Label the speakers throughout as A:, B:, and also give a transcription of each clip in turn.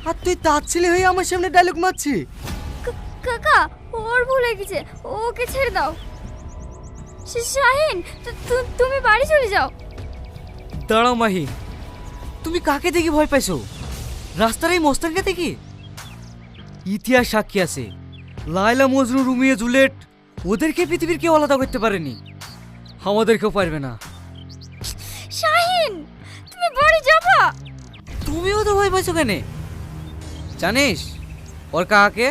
A: আর তুই তার ছেলে হয়ে আমার সামনে ডায়লগ মারছি?
B: কাকা ওর ভুল হয়ে গেছে, ওকে ছেড়ে দাও। শাহিন তুমি বাড়ি চলে যাও।
C: দাঁড়াও মাহি, তুমি কাকে দেখে ভয় পাইছো? রাস্তার এই মস্তানকে দেখি? ইতিহাস সাক্ষী আছে, লায়লা মজনু রুমিয়ে জুলেট ওদেরকে পৃথিবীর কেউ আলাদা করতে পারেনি, আমাদেরকেও পারবে না।
B: শাহিন তুমি বাড়ি যাবা?
C: তুমিও তো ভয় পাইছো কেন? জানিস ওর কাকে?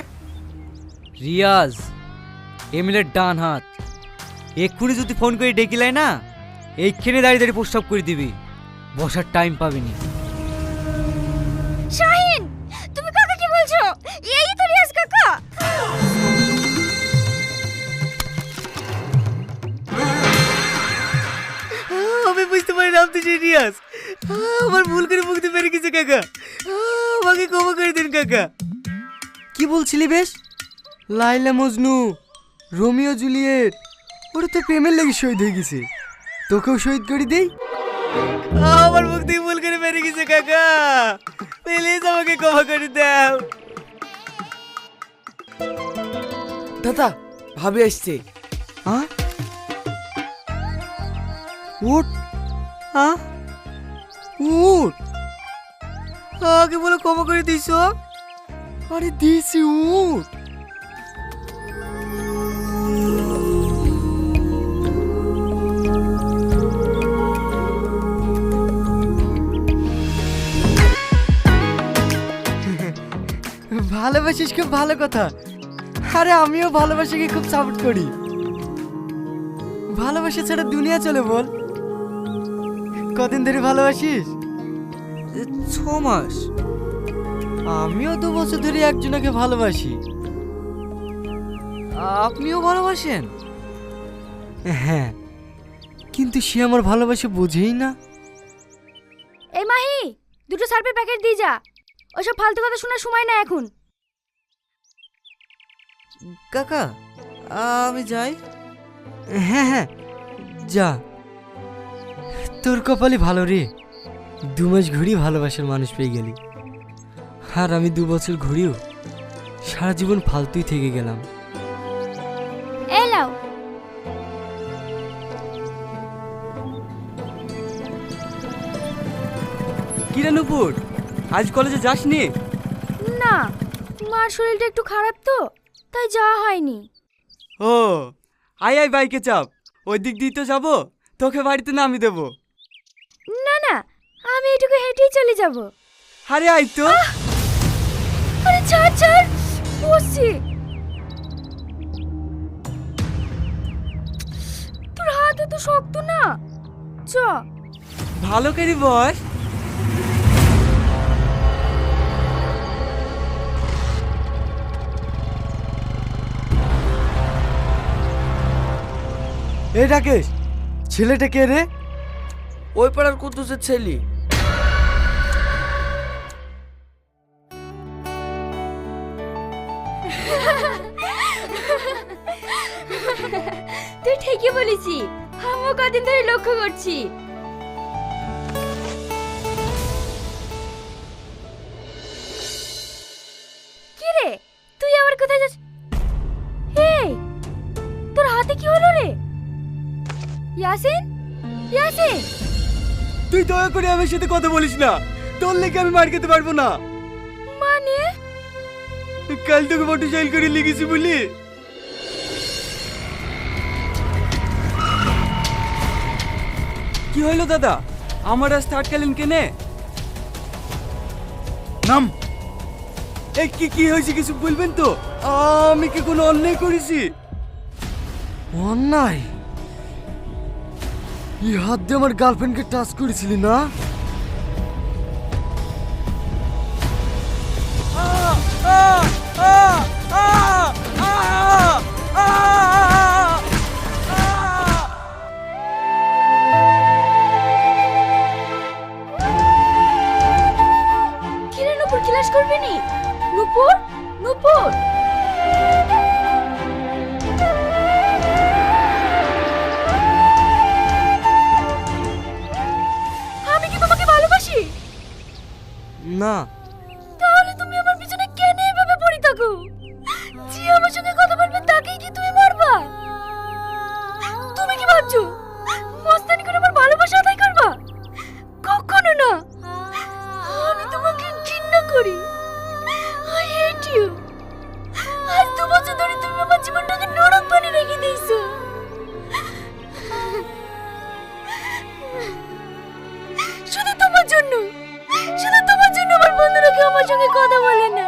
C: রিয়াজ, এমিলের ডান হাত। এক্ষুনি যদি ফোন করে ডেকিলাই না, এইখানে দাঁড়িয়ে দাঁড়িয়ে প্রস্তাব করে দিবি, বসার টাইম পাবিনি।
B: শাহিন তুমি কাকা কি বলছো? এই তো রিয়াজ কাকা।
C: আমি বুঝতে পারি নাম তো সেই রিয়াজ। আমার ভুল করে মুক্তি পেরে গেছে কাকা, আমাকে ক্ষমা করে দিন কাকা।
A: কি বলছিলি বেশ? লাইলা মজনু, রোমিও জুলিয়েট, ওরা তো প্রেমের লেগে শহীদ হয়ে গেছে, তোকেও শহীদ করে দেই।
C: আমার মুখ থেকে ভুল করে বেরিয়ে গেছে কাকা, প্লিজ আমাকে ক্ষমা করে দাও।
D: দাদা ভাবি আসছে।
A: হ্যাঁ উঠ,
C: হ্যাঁ
A: উঠ।
C: আগে বলে ক্ষমা করে দিছো।
A: আরে দিছি, উঠ। ভালোবাসিস, খুব ভালো কথা। আরে আমিও ভালোবাসাকে খুব সাপোর্ট করি। ভালোবাসা ছাড়া দুনিয়া চলে বল? কদিন ধরে ভালোবাসিস?
C: 6 মাস।
A: আমিও 2 বছর ধরে একজনকে ভালোবাসি।
C: আপনিও ভালোবাসেন?
A: হ্যাঁ, কিন্তু সে আমার ভালোবাসা বুঝেই না।
B: এই মাহি, দুটো সার্ফের প্যাকেট দিয়ে যা। ওসব ফালতু কথা শোনার সময় না এখন।
C: কাকা আমি যাই।
A: হ্যাঁ হ্যাঁ, যা। তোর কপালই ভালো রে, 2 মাস ঘুরি ভালোবাসার মানুষ পেয়ে গেলি। আর আমি 2 বছর ঘুরিও সারা জীবন ফালতুই থেকে গেলাম।
B: এলাও
C: কিরে নুপুর, আজ কলেজে যাসনি?
B: না, মার শরীরটা একটু খারাপ তো, তাই যাওয়া হয়নি।
C: ও আয় আয়, বাইকে চাপ, ওই দিক দিয়ে তো যাবো, তোকে বাড়িতে নামিয়ে দেবো।
B: না না, আমি এটুকু হেঁটেই চলে যাব।
C: আরে আয় তো।
B: আরে ছাড় ছাড়, বসছি। তোর হাত তো শক্ত না, চ।
C: ভালো করি বস।
A: এই রাকেশ, ছেলেটা কে রে?
D: ওই পাড়ার কুদ্দুসের ছেলে।
B: তুই ঠিকই বলেছি, আমিও কদিন ধরে লক্ষ্য করছি। কি রে, তুই আবার কোথায় যাস? এই, তোর হাতে কি হলো রে? ইয়াসিন, ইয়াসিন।
C: তুই দয়া করে আমার সাথে কথা বলিস না, তোর লেগে আমি মার খেতে পারবো না।
B: মানে?
C: কাল তোকে মোটরসাইকেল করে লিখেছি বলি। কি হইলো দাদা, আমার রাস্তা আটকালেন কেনে?
A: নাম।
C: এ কি কি হয়েছে কিছু বলবেন তো? আমি কি কোনো অন্যায় করেছি?
A: অন্যায়? এই হাত দিয়ে আমার গার্লফ্রেন্ডকে টাচ করেছিলি না?
B: কিরে নুপুর, ক্লাস করবি নি? নুপুর, নুপুর। আমি কি তোমাকে ভালোবাসি?
A: না।
B: তাহলে তুমি থাকো, যে আমার সঙ্গে কথা বলবে তাকেই কি তুমি মারবা? তুমি কি ভাবছো মস্তানি করে আমার ভালোবাসা আদায় করবা? কখনো না। আমি তোমাকে ঘৃণা করি। I hate you. আজ 2 বছর ধরে তুমি আমার জীবনটাকে নরক বানিয়ে রেখে দিয়েছো। শুধু তোমার জন্য আমার বন্ধুরা কেউ আমার সঙ্গে কথা বলে না।